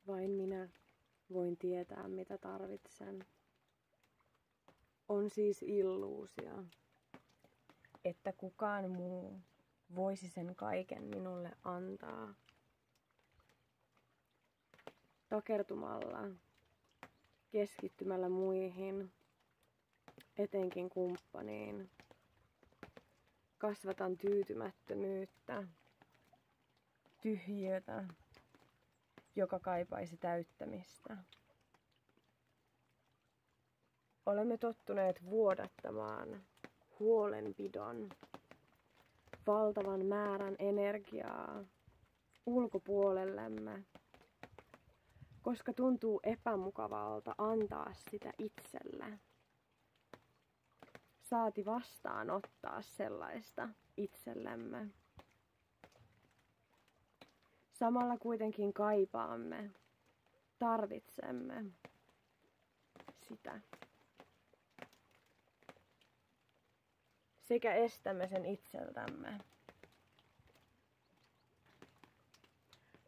Vain minä voin tietää, mitä tarvitsen. On siis illuusio, että kukaan muu voisi sen kaiken minulle antaa. Takertumalla, keskittymällä muihin, etenkin kumppaniin, kasvatan tyytymättömyyttä, tyhjiötä, joka kaipaisi täyttämistä. Olemme tottuneet vuodattamaan huolenpidon, valtavan määrän energiaa ulkopuolellemme, koska tuntuu epämukavalta antaa sitä itselle. Saati vastaanottaa sellaista itsellemme. Samalla kuitenkin kaipaamme, tarvitsemme sitä. Sekä estämme sen itseltämme.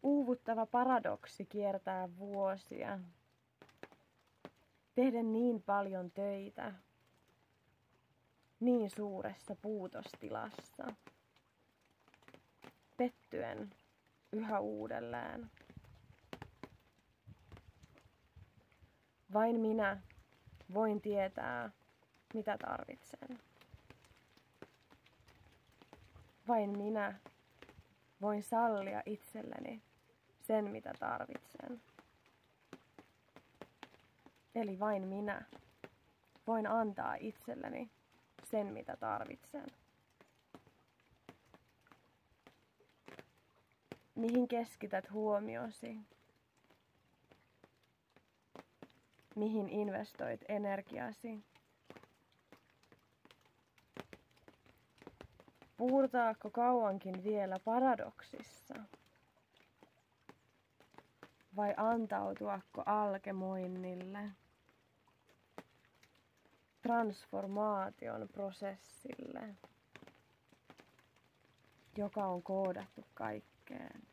Uuvuttava paradoksi kiertää vuosia. Tehden niin paljon töitä, niin suuressa puutostilassa. Pettyen yhä uudelleen. Vain minä voin tietää, mitä tarvitsen. Vain minä voin sallia itselleni sen, mitä tarvitsen. Eli vain minä voin antaa itselleni sen, mitä tarvitsen. Mihin keskität huomiosi? Mihin investoit energiasi? Puurtaako kauankin vielä paradoksissa? Vai antautuako alkemoinnille? Transformaation prosessille, joka on koodattu kaikkeen.